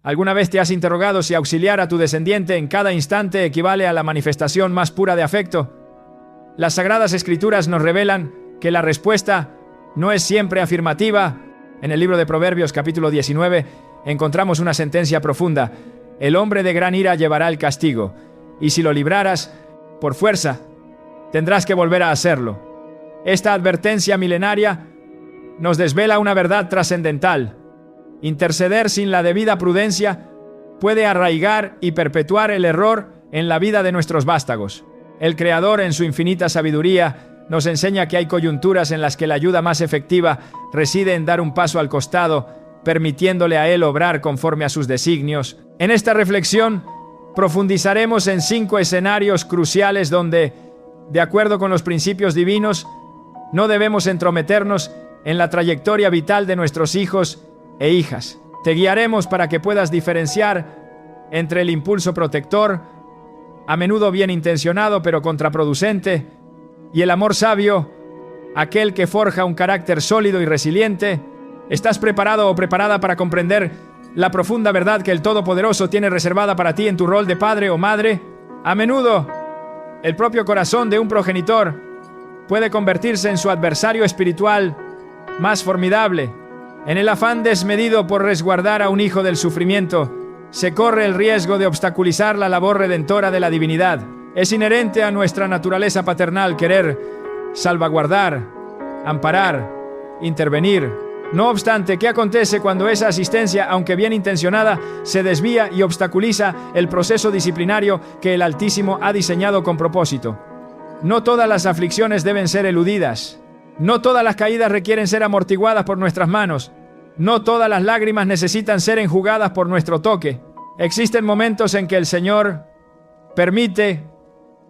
¿Alguna vez te has interrogado si auxiliar a tu descendiente en cada instante equivale a la manifestación más pura de afecto? Las Sagradas Escrituras nos revelan que la respuesta no es siempre afirmativa. En el libro de Proverbios, capítulo 19, encontramos una sentencia profunda. El hombre de gran ira llevará el castigo, y si lo libraras, por fuerza, tendrás que volver a hacerlo. Esta advertencia milenaria nos desvela una verdad trascendental. Interceder sin la debida prudencia puede arraigar y perpetuar el error en la vida de nuestros vástagos. El Creador, en su infinita sabiduría, nos enseña que hay coyunturas en las que la ayuda más efectiva reside en dar un paso al costado, permitiéndole a Él obrar conforme a sus designios. En esta reflexión, profundizaremos en 5 escenarios cruciales donde, de acuerdo con los principios divinos, no debemos entrometernos en la trayectoria vital de nuestros hijos e hijas. Te guiaremos para que puedas diferenciar entre el impulso protector, a menudo bien intencionado pero contraproducente, y el amor sabio, aquel que forja un carácter sólido y resiliente. ¿Estás preparado o preparada para comprender la profunda verdad que el Todopoderoso tiene reservada para ti en tu rol de padre o madre? A menudo, el propio corazón de un progenitor puede convertirse en su adversario espiritual más formidable. En el afán desmedido por resguardar a un hijo del sufrimiento, se corre el riesgo de obstaculizar la labor redentora de la divinidad. Es inherente a nuestra naturaleza paternal querer salvaguardar, amparar, intervenir. No obstante, ¿qué acontece cuando esa asistencia, aunque bien intencionada, se desvía y obstaculiza el proceso disciplinario que el Altísimo ha diseñado con propósito? No todas las aflicciones deben ser eludidas. No todas las caídas requieren ser amortiguadas por nuestras manos. No todas las lágrimas necesitan ser enjugadas por nuestro toque. Existen momentos en que el Señor permite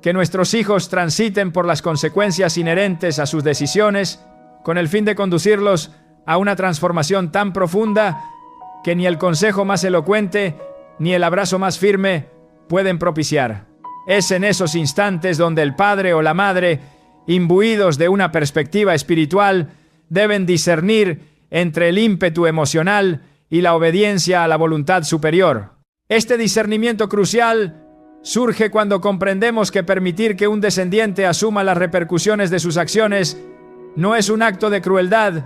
que nuestros hijos transiten por las consecuencias inherentes a sus decisiones, con el fin de conducirlos a una transformación tan profunda que ni el consejo más elocuente ni el abrazo más firme pueden propiciar. Es en esos instantes donde el padre o la madre, imbuidos de una perspectiva espiritual, deben discernir entre el ímpetu emocional y la obediencia a la voluntad superior. Este discernimiento crucial surge cuando comprendemos que permitir que un descendiente asuma las repercusiones de sus acciones no es un acto de crueldad,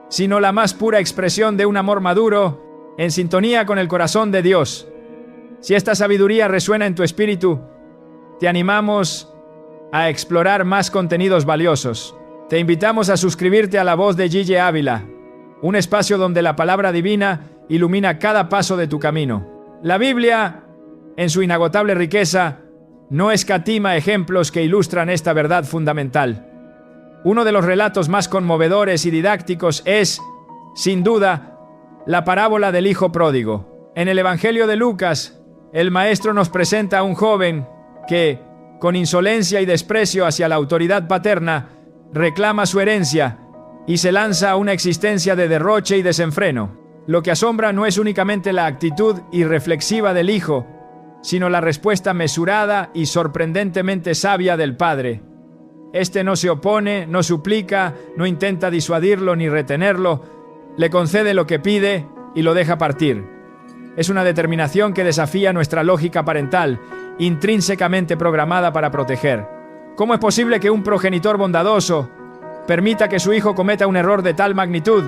sino la más pura expresión de un amor maduro, en sintonía con el corazón de Dios. Si esta sabiduría resuena en tu espíritu, te animamos a explorar más contenidos valiosos. Te invitamos a suscribirte a La Voz de Gigi Ávila, un espacio donde la palabra divina ilumina cada paso de tu camino. La Biblia, en su inagotable riqueza, no escatima ejemplos que ilustran esta verdad fundamental. Uno de los relatos más conmovedores y didácticos es, sin duda, la parábola del hijo pródigo. En el Evangelio de Lucas, el maestro nos presenta a un joven que, con insolencia y desprecio hacia la autoridad paterna, reclama su herencia y se lanza a una existencia de derroche y desenfreno. Lo que asombra no es únicamente la actitud irreflexiva del hijo, sino la respuesta mesurada y sorprendentemente sabia del padre. Este no se opone, no suplica, no intenta disuadirlo ni retenerlo, le concede lo que pide y lo deja partir. Es una determinación que desafía nuestra lógica parental, intrínsecamente programada para proteger. ¿Cómo es posible que un progenitor bondadoso permita que su hijo cometa un error de tal magnitud?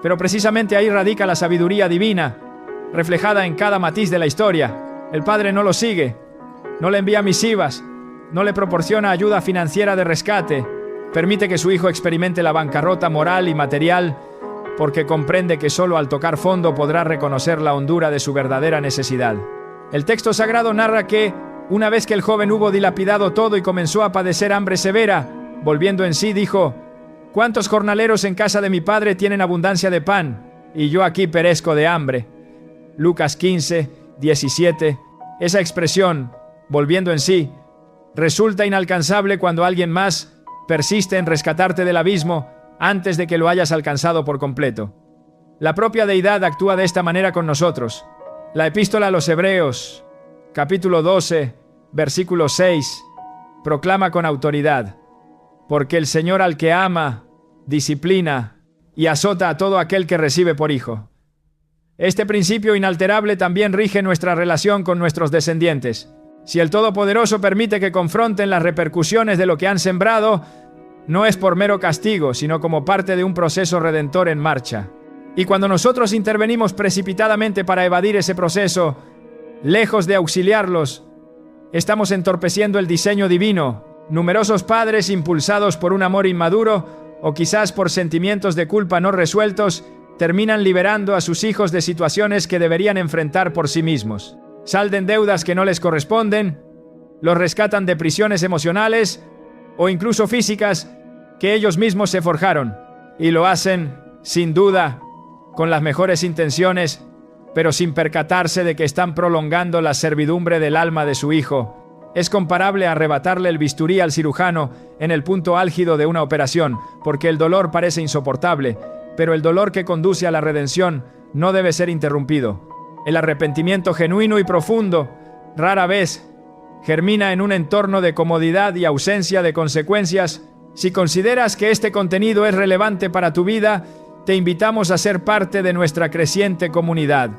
Pero precisamente ahí radica la sabiduría divina, reflejada en cada matiz de la historia. El padre no lo sigue, no le envía misivas, no le proporciona ayuda financiera de rescate, permite que su hijo experimente la bancarrota moral y material, porque comprende que solo al tocar fondo podrá reconocer la hondura de su verdadera necesidad. El texto sagrado narra que, una vez que el joven hubo dilapidado todo y comenzó a padecer hambre severa, volviendo en sí, dijo: «¿Cuántos jornaleros en casa de mi padre tienen abundancia de pan, y yo aquí perezco de hambre?» Lucas 15, 17. Esa expresión, volviendo en sí, resulta inalcanzable cuando alguien más persiste en rescatarte del abismo antes de que lo hayas alcanzado por completo. La propia deidad actúa de esta manera con nosotros. La epístola a los Hebreos, capítulo 12, versículo 6, proclama con autoridad: «Porque el Señor al que ama, disciplina y azota a todo aquel que recibe por hijo». Este principio inalterable también rige nuestra relación con nuestros descendientes. Si el Todopoderoso permite que confronten las repercusiones de lo que han sembrado, no es por mero castigo, sino como parte de un proceso redentor en marcha. Y cuando nosotros intervenimos precipitadamente para evadir ese proceso, lejos de auxiliarlos, estamos entorpeciendo el diseño divino. Numerosos padres, impulsados por un amor inmaduro o quizás por sentimientos de culpa no resueltos, terminan liberando a sus hijos de situaciones que deberían enfrentar por sí mismos. Salden deudas que no les corresponden, los rescatan de prisiones emocionales o incluso físicas que ellos mismos se forjaron. Y lo hacen, sin duda, con las mejores intenciones, pero sin percatarse de que están prolongando la servidumbre del alma de su hijo. Es comparable a arrebatarle el bisturí al cirujano en el punto álgido de una operación, porque el dolor parece insoportable, pero el dolor que conduce a la redención no debe ser interrumpido. El arrepentimiento genuino y profundo rara vez germina en un entorno de comodidad y ausencia de consecuencias. Si consideras que este contenido es relevante para tu vida, te invitamos a ser parte de nuestra creciente comunidad.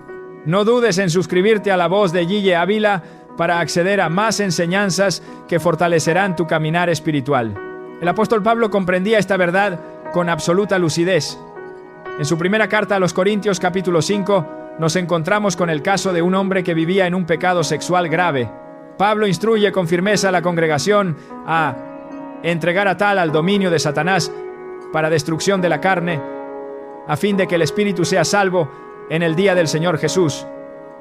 No dudes en suscribirte a La Voz de Guille Ávila para acceder a más enseñanzas que fortalecerán tu caminar espiritual. El apóstol Pablo comprendía esta verdad con absoluta lucidez. En su primera carta a los Corintios, capítulo 5, nos encontramos con el caso de un hombre que vivía en un pecado sexual grave. Pablo instruye con firmeza a la congregación a entregar a tal al dominio de Satanás para destrucción de la carne, a fin de que el espíritu sea salvo en el día del Señor Jesús.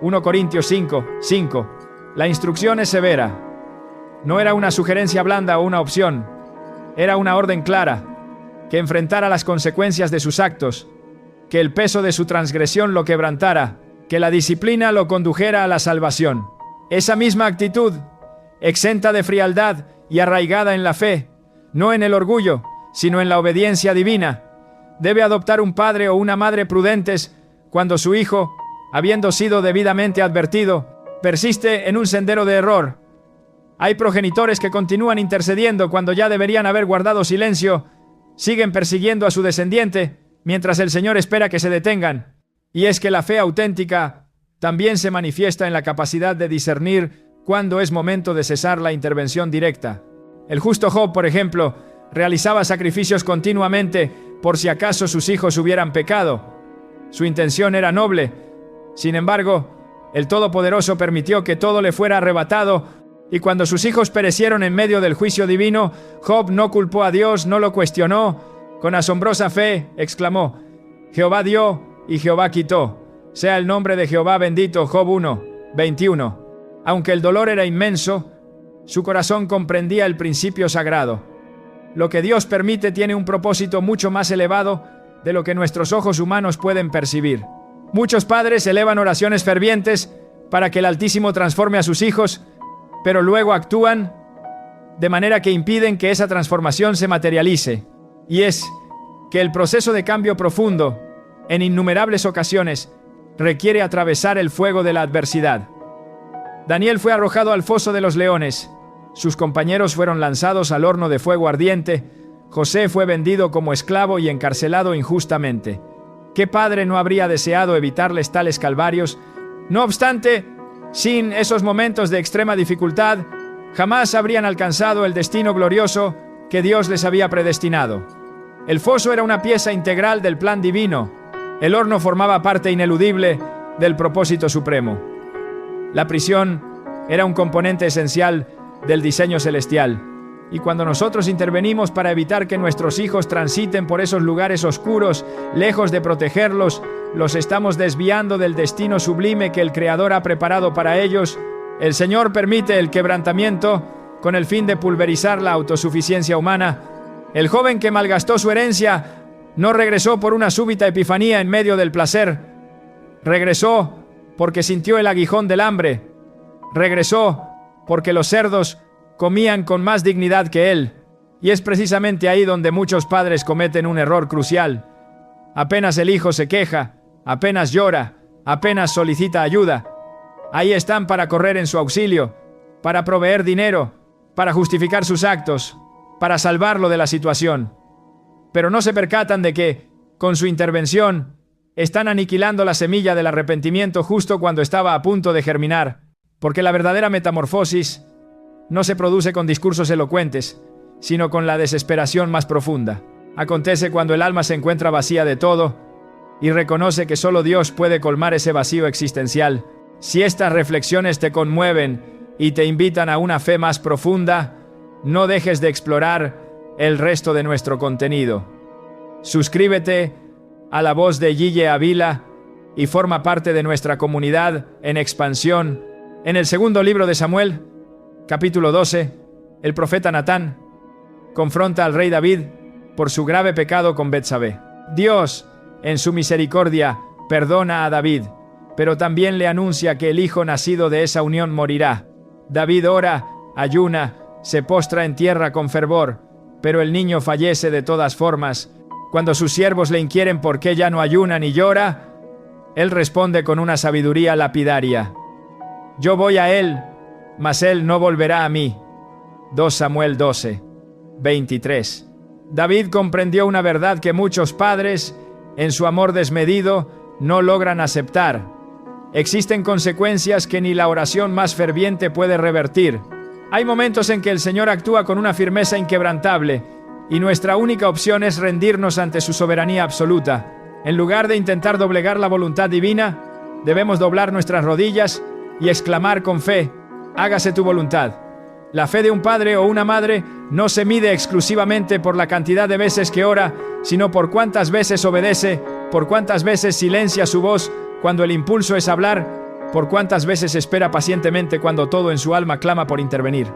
1 Corintios 5:5. La instrucción es severa. No era una sugerencia blanda o una opción. Era una orden clara, que enfrentara las consecuencias de sus actos, que el peso de su transgresión lo quebrantara, que la disciplina lo condujera a la salvación. Esa misma actitud, exenta de frialdad y arraigada en la fe, no en el orgullo, sino en la obediencia divina, debe adoptar un padre o una madre prudentes cuando su hijo, habiendo sido debidamente advertido, persiste en un sendero de error. Hay progenitores que continúan intercediendo cuando ya deberían haber guardado silencio, siguen persiguiendo a su descendiente, mientras el Señor espera que se detengan. Y es que la fe auténtica también se manifiesta en la capacidad de discernir cuándo es momento de cesar la intervención directa. El justo Job, por ejemplo, realizaba sacrificios continuamente por si acaso sus hijos hubieran pecado. Su intención era noble. Sin embargo, el Todopoderoso permitió que todo le fuera arrebatado, y cuando sus hijos perecieron en medio del juicio divino, Job no culpó a Dios, no lo cuestionó. Con asombrosa fe, exclamó: Jehová dio y Jehová quitó. Sea el nombre de Jehová bendito. Job 1:21. Aunque el dolor era inmenso, su corazón comprendía el principio sagrado. Lo que Dios permite tiene un propósito mucho más elevado de lo que nuestros ojos humanos pueden percibir. Muchos padres elevan oraciones fervientes para que el Altísimo transforme a sus hijos, pero luego actúan de manera que impiden que esa transformación se materialice. Y es que el proceso de cambio profundo, en innumerables ocasiones, requiere atravesar el fuego de la adversidad. Daniel fue arrojado al foso de los leones. Sus compañeros fueron lanzados al horno de fuego ardiente. José fue vendido como esclavo y encarcelado injustamente. ¿Qué padre no habría deseado evitarles tales calvarios? No obstante, sin esos momentos de extrema dificultad, jamás habrían alcanzado el destino glorioso que Dios les había predestinado. El foso era una pieza integral del plan divino. El horno formaba parte ineludible del propósito supremo. La prisión era un componente esencial del diseño celestial. Y cuando nosotros intervenimos para evitar que nuestros hijos transiten por esos lugares oscuros, lejos de protegerlos, los estamos desviando del destino sublime que el Creador ha preparado para ellos. El Señor permite el quebrantamiento con el fin de pulverizar la autosuficiencia humana. El joven que malgastó su herencia no regresó por una súbita epifanía en medio del placer. Regresó porque sintió el aguijón del hambre. Regresó porque los cerdos comían con más dignidad que él. Y es precisamente ahí donde muchos padres cometen un error crucial. Apenas el hijo se queja, apenas llora, apenas solicita ayuda, ahí están para correr en su auxilio, para proveer dinero, para justificar sus actos, para salvarlo de la situación. Pero no se percatan de que, con su intervención, Están aniquilando la semilla del arrepentimiento justo cuando estaba a punto de germinar, porque la verdadera metamorfosis no se produce con discursos elocuentes, sino con la desesperación más profunda. Acontece cuando el alma se encuentra vacía de todo y reconoce que solo Dios puede colmar ese vacío existencial. Si estas reflexiones te conmueven y te invitan a una fe más profunda, no dejes de explorar el resto de nuestro contenido. Suscríbete a La Voz de Guille Avila y forma parte de nuestra comunidad en expansión. En el segundo libro de Samuel, capítulo 12, el profeta Natán confronta al rey David por su grave pecado con Betsabé. Dios, en su misericordia, perdona a David, pero también le anuncia que el hijo nacido de esa unión morirá. David ora, ayuna, se postra en tierra con fervor, pero el niño fallece de todas formas. Cuando sus siervos le inquieren por qué ya no ayuna ni llora, él responde con una sabiduría lapidaria: yo voy a él, mas él no volverá a mí. 2 Samuel 12, 23. David comprendió una verdad que muchos padres, en su amor desmedido, no logran aceptar. Existen consecuencias que ni la oración más ferviente puede revertir. Hay momentos en que el Señor actúa con una firmeza inquebrantable, y nuestra única opción es rendirnos ante su soberanía absoluta. En lugar de intentar doblegar la voluntad divina, debemos doblar nuestras rodillas y exclamar con fe: hágase tu voluntad. La fe de un padre o una madre no se mide exclusivamente por la cantidad de veces que ora, sino por cuántas veces obedece, por cuántas veces silencia su voz cuando el impulso es hablar, por cuántas veces espera pacientemente cuando todo en su alma clama por intervenir.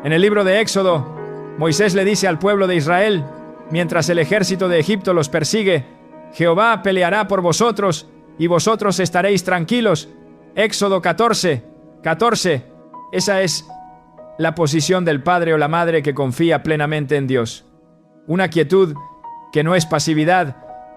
En el libro de Éxodo, Moisés le dice al pueblo de Israel, mientras el ejército de Egipto los persigue: Jehová peleará por vosotros, y vosotros estaréis tranquilos. Éxodo 14. Esa es la posición del padre o la madre que confía plenamente en Dios. Una quietud que no es pasividad,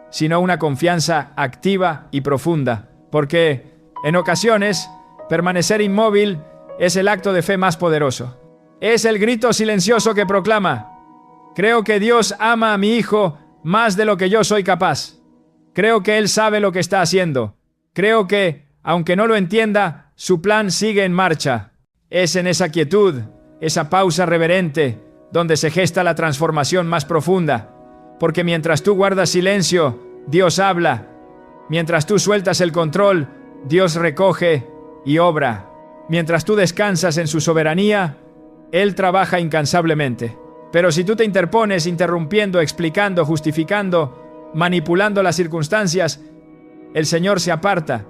sino una confianza activa y profunda. Porque, en ocasiones, permanecer inmóvil es el acto de fe más poderoso. Es el grito silencioso que proclama: creo que Dios ama a mi hijo más de lo que yo soy capaz. Creo que Él sabe lo que está haciendo. Creo que, aunque no lo entienda, su plan sigue en marcha. Es en esa quietud, esa pausa reverente, donde se gesta la transformación más profunda. Porque mientras tú guardas silencio, Dios habla. Mientras tú sueltas el control, Dios recoge y obra. Mientras tú descansas en su soberanía, Él trabaja incansablemente. Pero si tú te interpones interrumpiendo, explicando, justificando, manipulando las circunstancias, el Señor se aparta,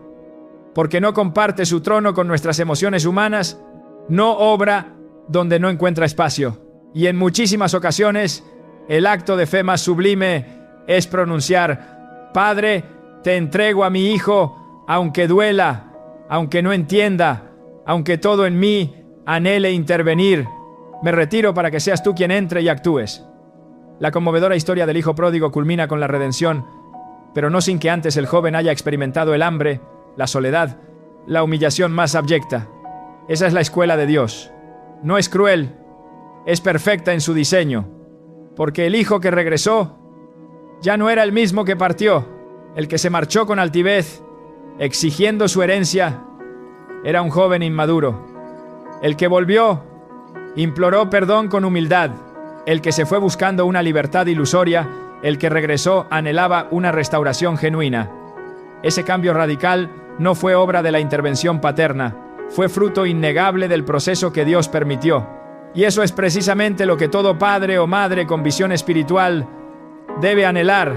porque no comparte su trono con nuestras emociones humanas, no obra donde no encuentra espacio. Y en muchísimas ocasiones, el acto de fe más sublime es pronunciar: Padre, te entrego a mi hijo, aunque duela, aunque no entienda, aunque todo en mí anhele intervenir. Me retiro para que seas tú quien entre y actúes. La conmovedora historia del hijo pródigo culmina con la redención, pero no sin que antes el joven haya experimentado el hambre, la soledad, la humillación más abyecta. Esa es la escuela de Dios. No es cruel, es perfecta en su diseño, porque el hijo que regresó ya no era el mismo que partió. El que se marchó con altivez, exigiendo su herencia, era un joven inmaduro. El que volvió, imploró perdón con humildad. El que se fue buscando una libertad ilusoria, el que regresó anhelaba una restauración genuina. Ese cambio radical no fue obra de la intervención paterna, fue fruto innegable del proceso que Dios permitió. Y eso es precisamente lo que todo padre o madre con visión espiritual debe anhelar.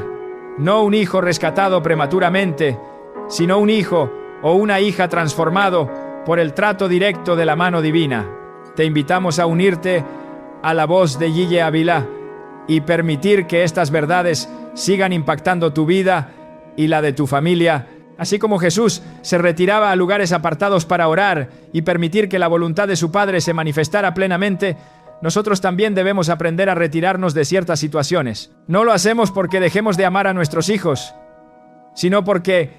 No un hijo rescatado prematuramente, sino un hijo o una hija transformado por el trato directo de la mano divina. Te invitamos a unirte a La Voz de Guille Avila y permitir que estas verdades sigan impactando tu vida y la de tu familia. Así como Jesús se retiraba a lugares apartados para orar y permitir que la voluntad de su Padre se manifestara plenamente, nosotros también debemos aprender a retirarnos de ciertas situaciones. No lo hacemos porque dejemos de amar a nuestros hijos, sino porque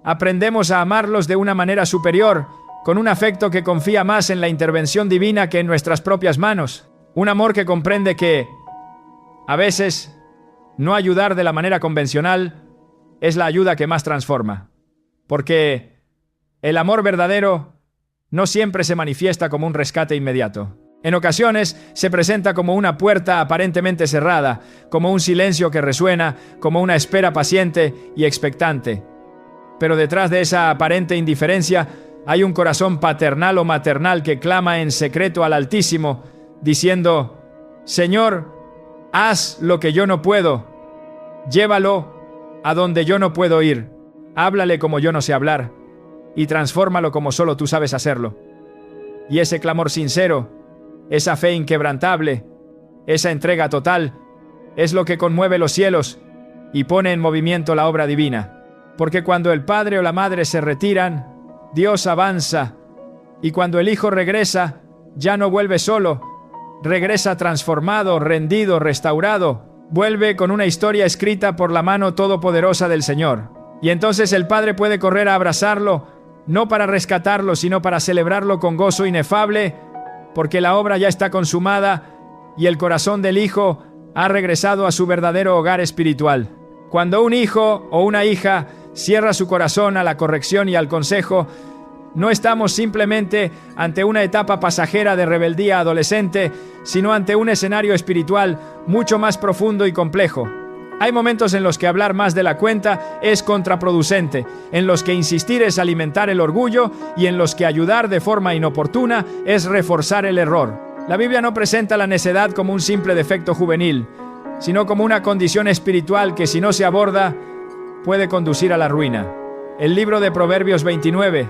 aprendemos a amarlos de una manera superior, con un afecto que confía más en la intervención divina que en nuestras propias manos. Un amor que comprende que, a veces, no ayudar de la manera convencional es la ayuda que más transforma. Porque el amor verdadero no siempre se manifiesta como un rescate inmediato. En ocasiones se presenta como una puerta aparentemente cerrada, como un silencio que resuena, como una espera paciente y expectante. Pero detrás de esa aparente indiferencia hay un corazón paternal o maternal que clama en secreto al Altísimo, diciendo: Señor, haz lo que yo no puedo, llévalo a donde yo no puedo ir, háblale como yo no sé hablar, y transfórmalo como solo tú sabes hacerlo. Y ese clamor sincero, esa fe inquebrantable, esa entrega total, es lo que conmueve los cielos y pone en movimiento la obra divina. Porque cuando el padre o la madre se retiran, Dios avanza, y cuando el hijo regresa, ya no vuelve solo, regresa transformado, rendido, restaurado, vuelve con una historia escrita por la mano todopoderosa del Señor. Y entonces el padre puede correr a abrazarlo, no para rescatarlo, sino para celebrarlo con gozo inefable, porque la obra ya está consumada y el corazón del hijo ha regresado a su verdadero hogar espiritual. Cuando un hijo o una hija cierra su corazón a la corrección y al consejo, no estamos simplemente ante una etapa pasajera de rebeldía adolescente, sino ante un escenario espiritual mucho más profundo y complejo. Hay momentos en los que hablar más de la cuenta es contraproducente, en los que insistir es alimentar el orgullo y en los que ayudar de forma inoportuna es reforzar el error. La Biblia no presenta la necedad como un simple defecto juvenil, sino como una condición espiritual que, si no se aborda, puede conducir a la ruina. El libro de Proverbios 29,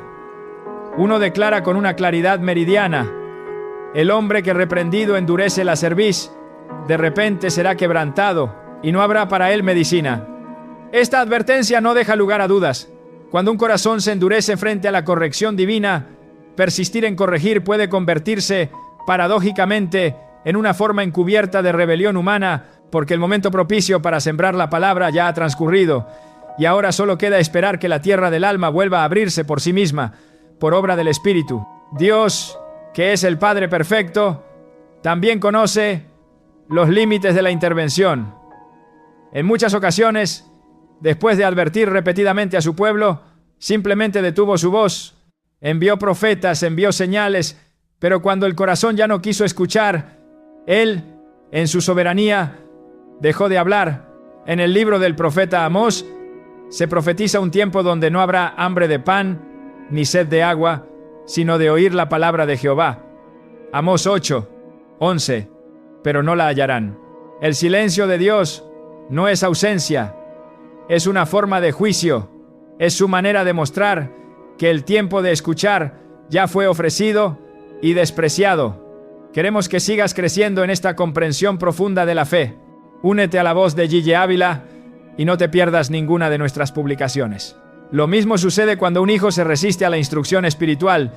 uno declara con una claridad meridiana: el hombre que reprendido endurece la cerviz, de repente será quebrantado, y no habrá para él medicina. Esta advertencia no deja lugar a dudas. Cuando un corazón se endurece frente a la corrección divina, persistir en corregir puede convertirse, paradójicamente, en una forma encubierta de rebelión humana, porque el momento propicio para sembrar la palabra ya ha transcurrido, y ahora solo queda esperar que la tierra del alma vuelva a abrirse por sí misma, por obra del Espíritu. Dios, que es el Padre perfecto, también conoce los límites de la intervención. En muchas ocasiones, después de advertir repetidamente a su pueblo, simplemente detuvo su voz, envió profetas, envió señales, pero cuando el corazón ya no quiso escuchar, Él, en su soberanía, dejó de hablar. En el libro del profeta Amós, se profetiza un tiempo donde no habrá hambre de pan, ni sed de agua, sino de oír la palabra de Jehová. Amós 8, 11, pero no la hallarán. El silencio de Dios no es ausencia, es una forma de juicio, es su manera de mostrar que el tiempo de escuchar ya fue ofrecido y despreciado. Queremos que sigas creciendo en esta comprensión profunda de la fe. Únete a la voz de Gille Ávila y no te pierdas ninguna de nuestras publicaciones. Lo mismo sucede cuando un hijo se resiste a la instrucción espiritual.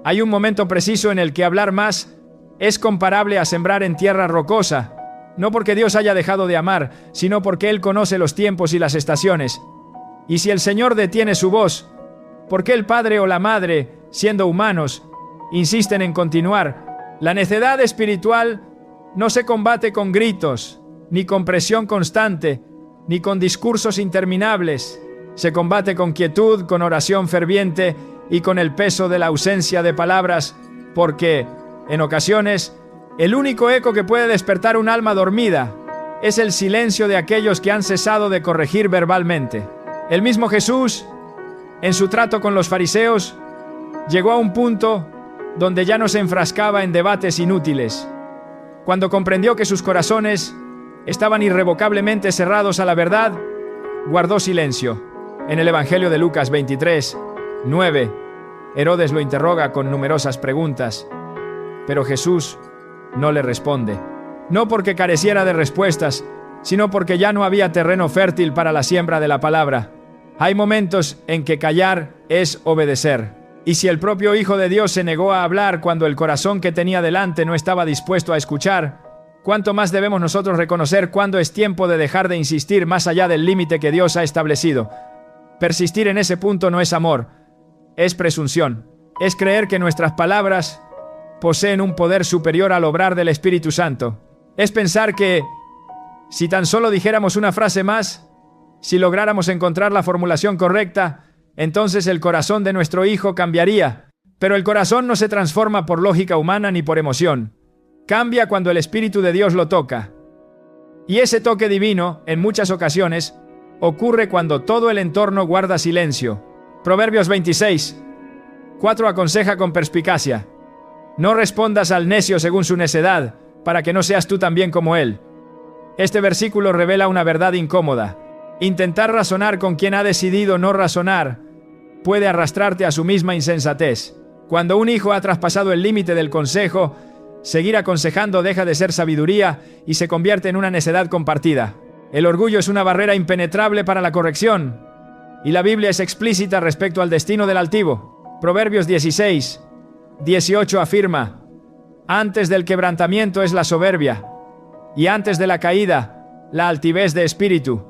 Hay un momento preciso en el que hablar más es comparable a sembrar en tierra rocosa, no porque Dios haya dejado de amar, sino porque Él conoce los tiempos y las estaciones. Y si el Señor detiene su voz, ¿por qué el padre o la madre, siendo humanos, insisten en continuar? La necedad espiritual no se combate con gritos, ni con presión constante, ni con discursos interminables. Se combate con quietud, con oración ferviente y con el peso de la ausencia de palabras, porque, en ocasiones, el único eco que puede despertar un alma dormida es el silencio de aquellos que han cesado de corregir verbalmente. El mismo Jesús, en su trato con los fariseos, llegó a un punto donde ya no se enfrascaba en debates inútiles. Cuando comprendió que sus corazones estaban irrevocablemente cerrados a la verdad, guardó silencio. En el Evangelio de Lucas 23, 9, Herodes lo interroga con numerosas preguntas, pero Jesús no le responde. No porque careciera de respuestas, sino porque ya no había terreno fértil para la siembra de la palabra. Hay momentos en que callar es obedecer. Y si el propio Hijo de Dios se negó a hablar cuando el corazón que tenía delante no estaba dispuesto a escuchar, ¿cuánto más debemos nosotros reconocer cuándo es tiempo de dejar de insistir más allá del límite que Dios ha establecido? Persistir en ese punto no es amor, es presunción. Es creer que nuestras palabras poseen un poder superior al obrar del Espíritu Santo. Es pensar que, si tan solo dijéramos una frase más, Si lográramos encontrar la formulación correcta, entonces el corazón de nuestro hijo cambiaría. Pero el corazón no se transforma por lógica humana ni por emoción. Cambia cuando el Espíritu de Dios lo toca. Y ese toque divino, en muchas ocasiones, ocurre cuando todo el entorno guarda silencio. Proverbios 26. 4 aconseja con perspicacia. No respondas al necio según su necedad, para que no seas tú también como él. Este versículo revela una verdad incómoda. Intentar razonar con quien ha decidido no razonar puede arrastrarte a su misma insensatez. Cuando un hijo ha traspasado el límite del consejo, seguir aconsejando deja de ser sabiduría y se convierte en una necedad compartida. El orgullo es una barrera impenetrable para la corrección, y la Biblia es explícita respecto al destino del altivo. Proverbios 16, 18 afirma: antes del quebrantamiento es la soberbia, y antes de la caída, la altivez de espíritu.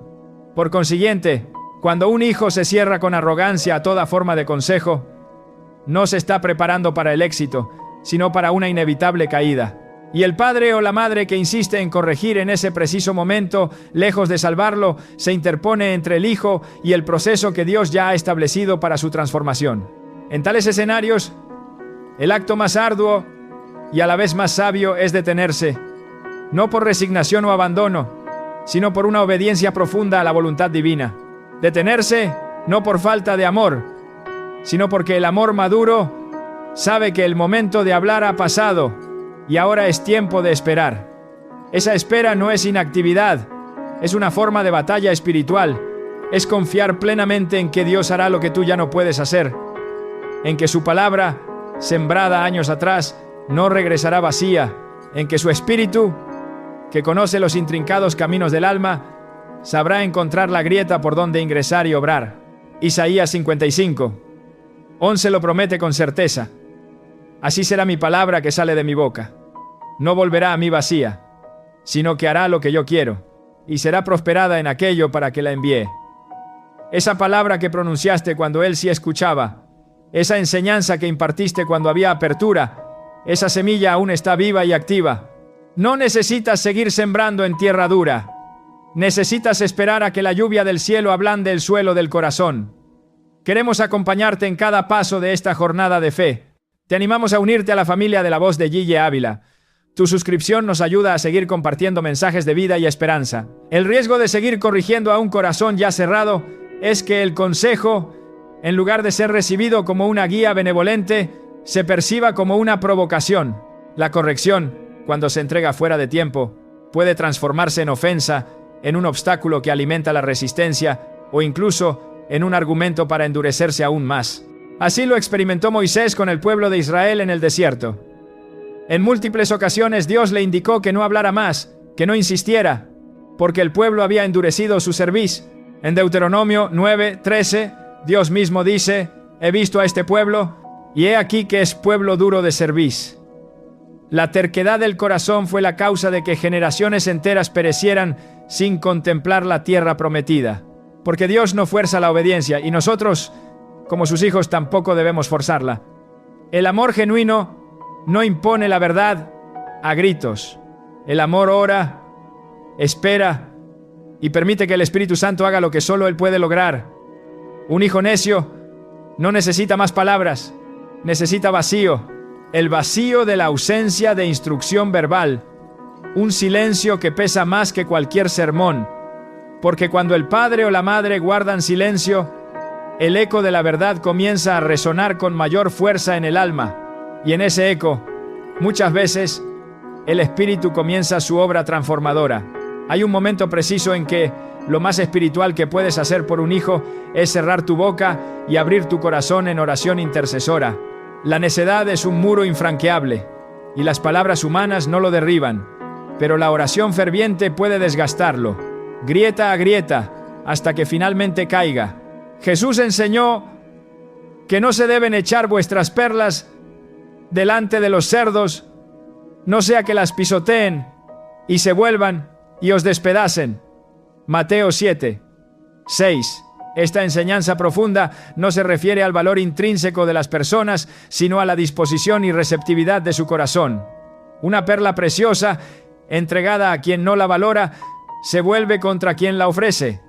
Por consiguiente, cuando un hijo se cierra con arrogancia a toda forma de consejo, no se está preparando para el éxito, sino para una inevitable caída. Y el padre o la madre que insiste en corregir en ese preciso momento, lejos de salvarlo, se interpone entre el hijo y el proceso que Dios ya ha establecido para su transformación. En tales escenarios, el acto más arduo y a la vez más sabio es detenerse, no por resignación o abandono, sino por una obediencia profunda a la voluntad divina. Detenerse no por falta de amor, sino porque el amor maduro sabe que el momento de hablar ha pasado y ahora es tiempo de esperar. Esa espera no es inactividad, es una forma de batalla espiritual. Es confiar plenamente en que Dios hará lo que tú ya no puedes hacer, en que su palabra, sembrada años atrás, no regresará vacía, en que su espíritu, que conoce los intrincados caminos del alma, sabrá encontrar la grieta por donde ingresar y obrar. Isaías 55. 11 lo promete con certeza. Así será mi palabra que sale de mi boca. No volverá a mí vacía, sino que hará lo que yo quiero, y será prosperada en aquello para que la envíe. Esa palabra que pronunciaste cuando él sí escuchaba, esa enseñanza que impartiste cuando había apertura, esa semilla aún está viva y activa. No necesitas seguir sembrando en tierra dura. Necesitas esperar a que la lluvia del cielo ablande el suelo del corazón. Queremos acompañarte en cada paso de esta jornada de fe. Te animamos a unirte a la familia de La Voz de Guille Ávila. Tu suscripción nos ayuda a seguir compartiendo mensajes de vida y esperanza. El riesgo de seguir corrigiendo a un corazón ya cerrado es que el consejo, en lugar de ser recibido como una guía benevolente, se perciba como una provocación. La corrección, cuando se entrega fuera de tiempo, puede transformarse en ofensa, en un obstáculo que alimenta la resistencia o incluso en un argumento para endurecerse aún más. Así lo experimentó Moisés con el pueblo de Israel en el desierto. En múltiples ocasiones Dios le indicó que no hablara más, que no insistiera, porque el pueblo había endurecido su cerviz. En Deuteronomio 9:13, Dios mismo dice: he visto a este pueblo, y he aquí que es pueblo duro de cerviz. La terquedad del corazón fue la causa de que generaciones enteras perecieran sin contemplar la tierra prometida. Porque Dios no fuerza la obediencia, y nosotros, como sus hijos, tampoco debemos forzarla. El amor genuino no impone la verdad a gritos. El amor ora, espera y permite que el Espíritu Santo haga lo que solo Él puede lograr. Un hijo necio no necesita más palabras, necesita vacío. El vacío de la ausencia de instrucción verbal. Un silencio que pesa más que cualquier sermón. Porque cuando el padre o la madre guardan silencio, el eco de la verdad comienza a resonar con mayor fuerza en el alma. Y en ese eco, muchas veces, el Espíritu comienza su obra transformadora. Hay un momento preciso en que lo más espiritual que puedes hacer por un hijo es cerrar tu boca y abrir tu corazón en oración intercesora. La necedad es un muro infranqueable, y las palabras humanas no lo derriban, pero la oración ferviente puede desgastarlo, grieta a grieta, hasta que finalmente caiga. Jesús enseñó que no se deben echar vuestras perlas delante de los cerdos, no sea que las pisoteen y se vuelvan y os despedacen. Mateo 7, 6. Esta enseñanza profunda no se refiere al valor intrínseco de las personas, sino a la disposición y receptividad de su corazón. Una perla preciosa, entregada a quien no la valora, se vuelve contra quien la ofrece.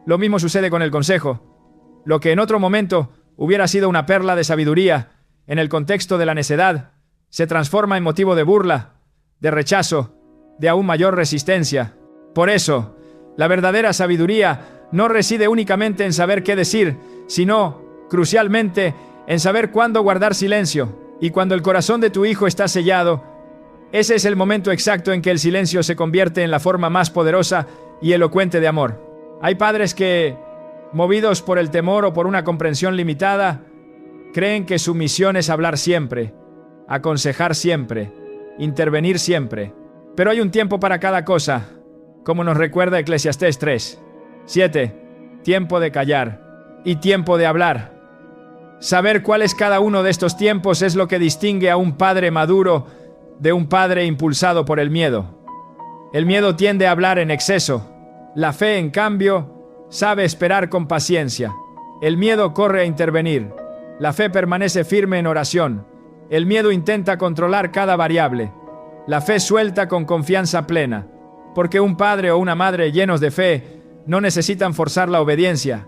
Lo mismo sucede con el consejo. Lo que en otro momento hubiera sido una perla de sabiduría, en el contexto de la necedad, se transforma en motivo de burla, de rechazo, de aún mayor resistencia. Por eso, la verdadera sabiduría no reside únicamente en saber qué decir, sino, crucialmente, en saber cuándo guardar silencio. Y cuando el corazón de tu hijo está sellado, ese es el momento exacto en que el silencio se convierte en la forma más poderosa y elocuente de amor. Hay padres que, movidos por el temor o por una comprensión limitada, creen que su misión es hablar siempre, aconsejar siempre, intervenir siempre. Pero hay un tiempo para cada cosa, como nos recuerda Eclesiastés 3:7, tiempo de callar y tiempo de hablar. Saber cuál es cada uno de estos tiempos es lo que distingue a un padre maduro de un padre impulsado por el miedo. El miedo tiende a hablar en exceso. La fe, en cambio, sabe esperar con paciencia. El miedo corre a intervenir. La fe permanece firme en oración. El miedo intenta controlar cada variable. La fe suelta con confianza plena. Porque un padre o una madre llenos de fe no necesitan forzar la obediencia.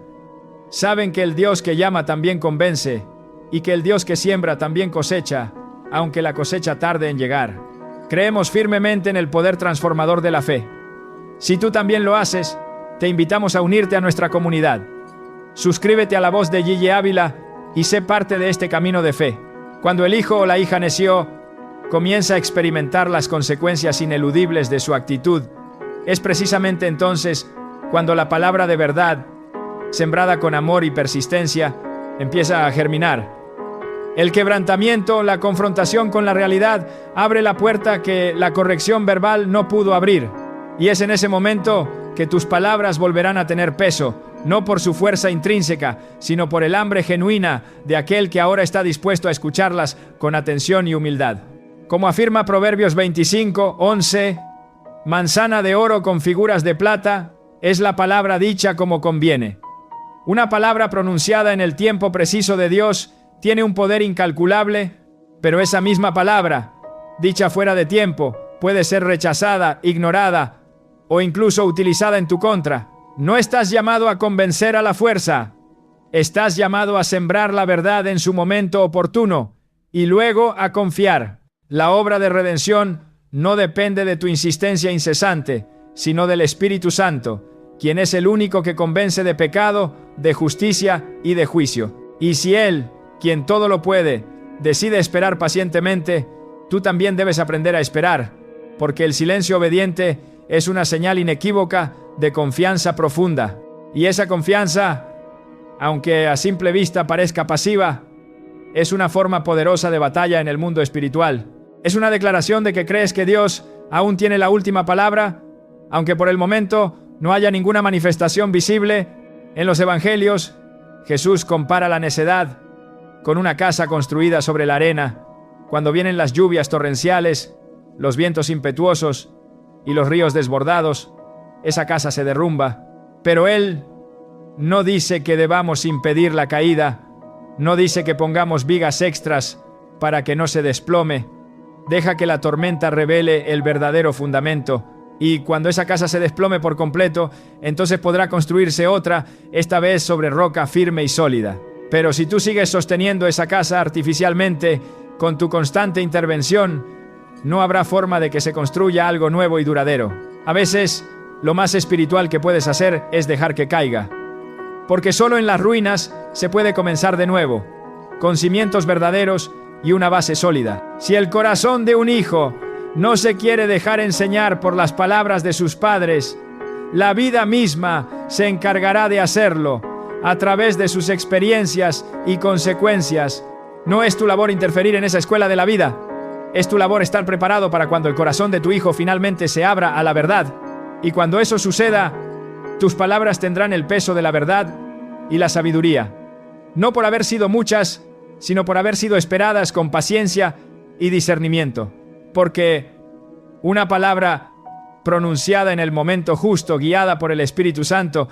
Saben que el Dios que llama también convence, y que el Dios que siembra también cosecha, aunque la cosecha tarde en llegar. Creemos firmemente en el poder transformador de la fe. Si tú también lo haces, te invitamos a unirte a nuestra comunidad. Suscríbete a La Voz de Gille Ávila y sé parte de este camino de fe. Cuando el hijo o la hija neció, comienza a experimentar las consecuencias ineludibles de su actitud. Es precisamente entonces cuando la palabra de verdad, sembrada con amor y persistencia, empieza a germinar. El quebrantamiento, la confrontación con la realidad, abre la puerta que la corrección verbal no pudo abrir. Y es en ese momento que tus palabras volverán a tener peso, no por su fuerza intrínseca, sino por el hambre genuina de aquel que ahora está dispuesto a escucharlas con atención y humildad. Como afirma Proverbios 25:11, manzana de oro con figuras de plata es la palabra dicha como conviene. Una palabra pronunciada en el tiempo preciso de Dios tiene un poder incalculable, pero esa misma palabra, dicha fuera de tiempo, puede ser rechazada, ignorada o incluso utilizada en tu contra. No estás llamado a convencer a la fuerza. Estás llamado a sembrar la verdad en su momento oportuno y luego a confiar. La obra de redención no depende de tu insistencia incesante, sino del Espíritu Santo, quien es el único que convence de pecado, de justicia y de juicio. Y si Él, quien todo lo puede, decide esperar pacientemente, tú también debes aprender a esperar, porque el silencio obediente es una señal inequívoca de confianza profunda. Y esa confianza, aunque a simple vista parezca pasiva, es una forma poderosa de batalla en el mundo espiritual. Es una declaración de que crees que Dios aún tiene la última palabra, aunque por el momento no haya ninguna manifestación visible. En los evangelios, Jesús compara la necedad con una casa construida sobre la arena. Cuando vienen las lluvias torrenciales, los vientos impetuosos y los ríos desbordados, esa casa se derrumba. Pero Él no dice que debamos impedir la caída, no dice que pongamos vigas extras para que no se desplome. Deja que la tormenta revele el verdadero fundamento. Y cuando esa casa se desplome por completo, entonces podrá construirse otra, esta vez sobre roca firme y sólida. Pero si tú sigues sosteniendo esa casa artificialmente, con tu constante intervención, no habrá forma de que se construya algo nuevo y duradero. A veces, lo más espiritual que puedes hacer es dejar que caiga. Porque solo en las ruinas se puede comenzar de nuevo, con cimientos verdaderos y una base sólida. Si el corazón de un hijo no se quiere dejar enseñar por las palabras de sus padres, la vida misma se encargará de hacerlo a través de sus experiencias y consecuencias. No es tu labor interferir en esa escuela de la vida. Es tu labor estar preparado para cuando el corazón de tu hijo finalmente se abra a la verdad. Y cuando eso suceda, tus palabras tendrán el peso de la verdad y la sabiduría. No por haber sido muchas, sino por haber sido esperadas con paciencia y discernimiento. Porque una palabra pronunciada en el momento justo, guiada por el Espíritu Santo,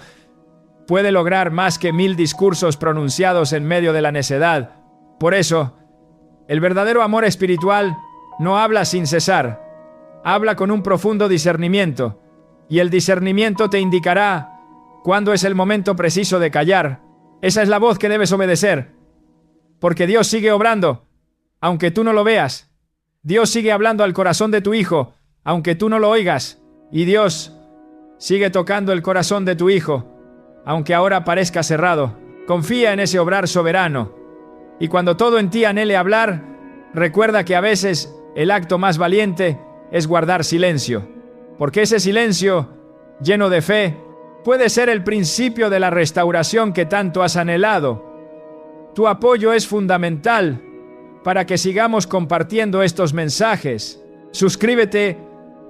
puede lograr más que 1000 discursos pronunciados en medio de la necedad. Por eso, el verdadero amor espiritual no habla sin cesar, habla con un profundo discernimiento, y el discernimiento te indicará ¿Cuándo es el momento preciso de callar? Esa es la voz que debes obedecer. Porque Dios sigue obrando, aunque tú no lo veas. Dios sigue hablando al corazón de tu hijo, aunque tú no lo oigas. Y Dios sigue tocando el corazón de tu hijo, aunque ahora parezca cerrado. Confía en ese obrar soberano. Y cuando todo en ti anhele hablar, recuerda que a veces el acto más valiente es guardar silencio. Porque ese silencio, lleno de fe, puede ser el principio de la restauración que tanto has anhelado. Tu apoyo es fundamental para que sigamos compartiendo estos mensajes. Suscríbete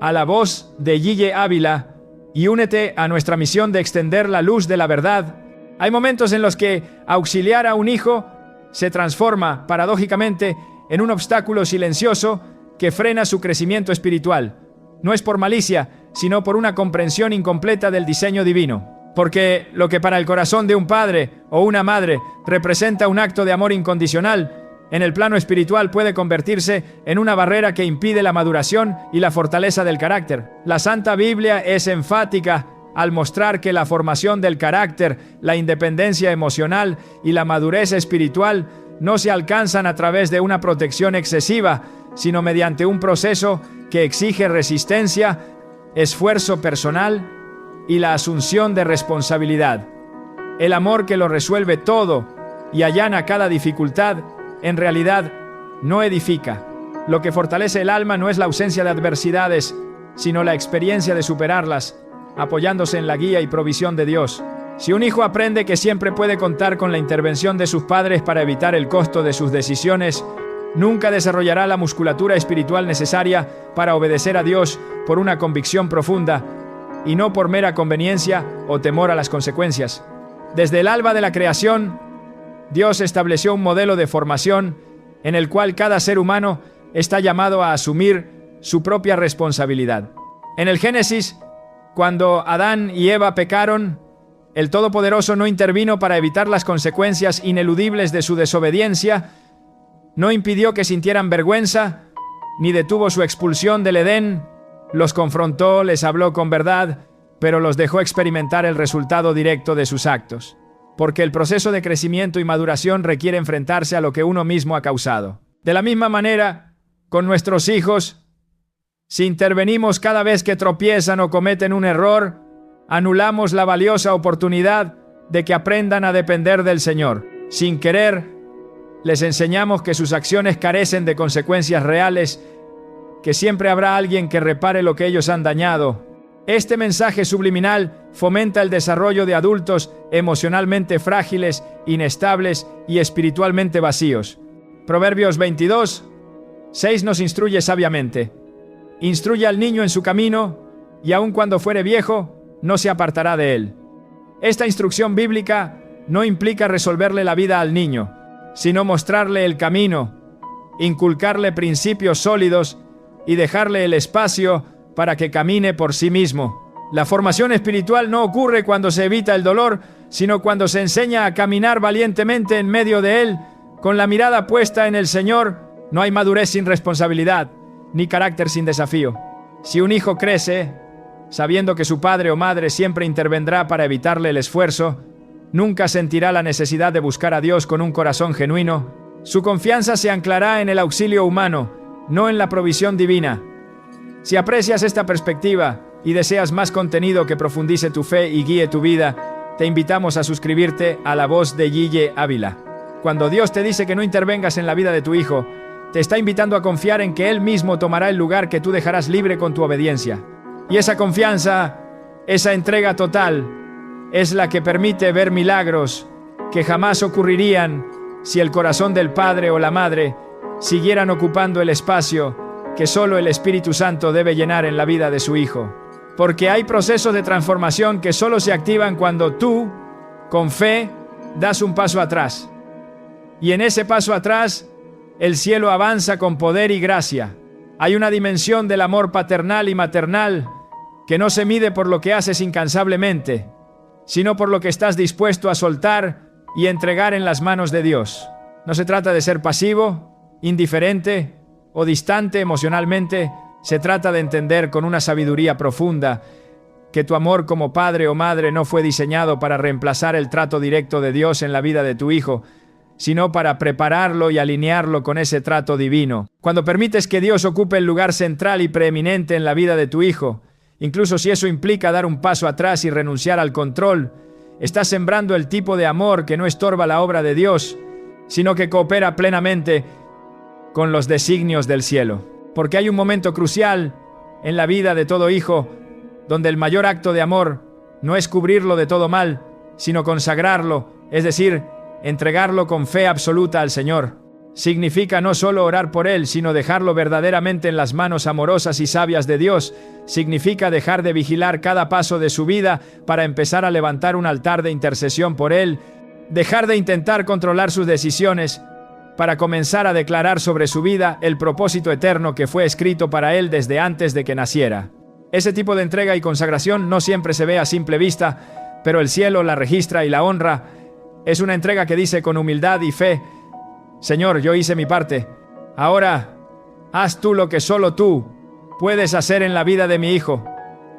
a La Voz de Guille Ávila y únete a nuestra misión de extender la luz de la verdad. Hay momentos en los que auxiliar a un hijo se transforma, paradójicamente, en un obstáculo silencioso que frena su crecimiento espiritual. No es por malicia, sino por una comprensión incompleta del diseño divino. Porque lo que para el corazón de un padre o una madre representa un acto de amor incondicional, en el plano espiritual puede convertirse en una barrera que impide la maduración y la fortaleza del carácter. La Santa Biblia es enfática al mostrar que la formación del carácter, la independencia emocional y la madurez espiritual no se alcanzan a través de una protección excesiva, sino mediante un proceso que exige resistencia, esfuerzo personal y la asunción de responsabilidad. El amor que lo resuelve todo y allana cada dificultad, en realidad no edifica. Lo que fortalece el alma no es la ausencia de adversidades, sino la experiencia de superarlas, apoyándose en la guía y provisión de Dios. Si un hijo aprende que siempre puede contar con la intervención de sus padres para evitar el costo de sus decisiones, nunca desarrollará la musculatura espiritual necesaria para obedecer a Dios por una convicción profunda y no por mera conveniencia o temor a las consecuencias. Desde el alba de la creación, Dios estableció un modelo de formación en el cual cada ser humano está llamado a asumir su propia responsabilidad. En el Génesis, cuando Adán y Eva pecaron, el Todopoderoso no intervino para evitar las consecuencias ineludibles de su desobediencia, no impidió que sintieran vergüenza, ni detuvo su expulsión del Edén, los confrontó, les habló con verdad, pero los dejó experimentar el resultado directo de sus actos. Porque el proceso de crecimiento y maduración requiere enfrentarse a lo que uno mismo ha causado. De la misma manera, con nuestros hijos, si intervenimos cada vez que tropiezan o cometen un error, anulamos la valiosa oportunidad de que aprendan a depender del Señor. Sin querer, les enseñamos que sus acciones carecen de consecuencias reales, que siempre habrá alguien que repare lo que ellos han dañado. Este mensaje subliminal fomenta el desarrollo de adultos emocionalmente frágiles, inestables y espiritualmente vacíos. Proverbios 22:6 nos instruye sabiamente. Instruye al niño en su camino, y aun cuando fuere viejo, no se apartará de él. Esta instrucción bíblica no implica resolverle la vida al niño, sino mostrarle el camino, inculcarle principios sólidos y dejarle el espacio para que camine por sí mismo. La formación espiritual no ocurre cuando se evita el dolor, sino cuando se enseña a caminar valientemente en medio de él, con la mirada puesta en el Señor. No hay madurez sin responsabilidad, ni carácter sin desafío. Si un hijo crece, sabiendo que su padre o madre siempre intervendrá para evitarle el esfuerzo, nunca sentirá la necesidad de buscar a Dios con un corazón genuino. Su confianza se anclará en el auxilio humano, no en la provisión divina. Si aprecias esta perspectiva y deseas más contenido que profundice tu fe y guíe tu vida, te invitamos a suscribirte a La Voz de Guille Ávila. Cuando Dios te dice que no intervengas en la vida de tu hijo, te está invitando a confiar en que Él mismo tomará el lugar que tú dejarás libre con tu obediencia. Y esa confianza, esa entrega total, es la que permite ver milagros que jamás ocurrirían si el corazón del padre o la madre siguieran ocupando el espacio que solo el Espíritu Santo debe llenar en la vida de su hijo. Porque hay procesos de transformación que solo se activan cuando tú, con fe, das un paso atrás. Y en ese paso atrás, el cielo avanza con poder y gracia. Hay una dimensión del amor paternal y maternal que no se mide por lo que haces incansablemente, sino por lo que estás dispuesto a soltar y entregar en las manos de Dios. No se trata de ser pasivo, indiferente o distante emocionalmente, se trata de entender con una sabiduría profunda que tu amor como padre o madre no fue diseñado para reemplazar el trato directo de Dios en la vida de tu hijo, sino para prepararlo y alinearlo con ese trato divino. Cuando permites que Dios ocupe el lugar central y preeminente en la vida de tu hijo, incluso si eso implica dar un paso atrás y renunciar al control, estás sembrando el tipo de amor que no estorba la obra de Dios, sino que coopera plenamente con los designios del cielo. Porque hay un momento crucial en la vida de todo hijo, donde el mayor acto de amor no es cubrirlo de todo mal, sino consagrarlo, es decir, entregarlo con fe absoluta al Señor. Significa no solo orar por él, sino dejarlo verdaderamente en las manos amorosas y sabias de Dios. Significa dejar de vigilar cada paso de su vida para empezar a levantar un altar de intercesión por él, dejar de intentar controlar sus decisiones, para comenzar a declarar sobre su vida el propósito eterno que fue escrito para él desde antes de que naciera. Ese tipo de entrega y consagración no siempre se ve a simple vista, pero el cielo la registra y la honra. Es una entrega que dice con humildad y fe: Señor, yo hice mi parte. Ahora, haz tú lo que solo tú puedes hacer en la vida de mi hijo.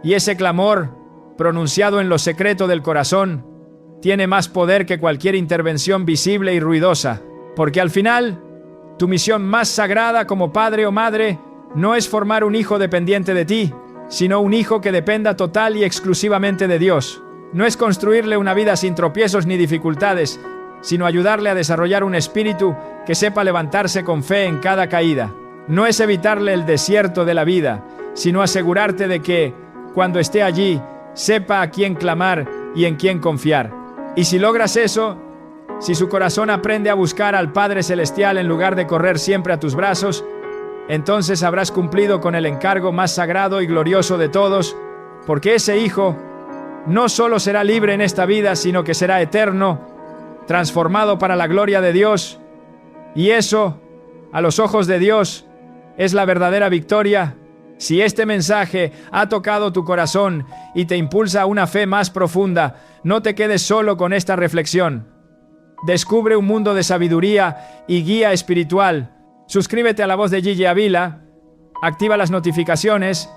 Y ese clamor, pronunciado en lo secreto del corazón, tiene más poder que cualquier intervención visible y ruidosa. Porque al final, tu misión más sagrada como padre o madre no es formar un hijo dependiente de ti, sino un hijo que dependa total y exclusivamente de Dios. No es construirle una vida sin tropiezos ni dificultades, sino ayudarle a desarrollar un espíritu que sepa levantarse con fe en cada caída. No es evitarle el desierto de la vida, sino asegurarte de que, cuando esté allí, sepa a quién clamar y en quién confiar. Y si logras eso, si su corazón aprende a buscar al Padre Celestial en lugar de correr siempre a tus brazos, entonces habrás cumplido con el encargo más sagrado y glorioso de todos, porque ese hijo no solo será libre en esta vida, sino que será eterno, transformado para la gloria de Dios. Y eso, a los ojos de Dios, es la verdadera victoria. Si este mensaje ha tocado tu corazón y te impulsa a una fe más profunda, no te quedes solo con esta reflexión. Descubre un mundo de sabiduría y guía espiritual. Suscríbete a La Voz de Gigi Avila, activa las notificaciones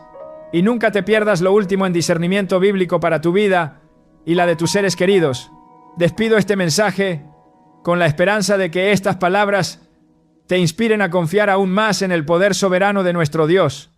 y nunca te pierdas lo último en discernimiento bíblico para tu vida y la de tus seres queridos. Despido este mensaje con la esperanza de que estas palabras te inspiren a confiar aún más en el poder soberano de nuestro Dios.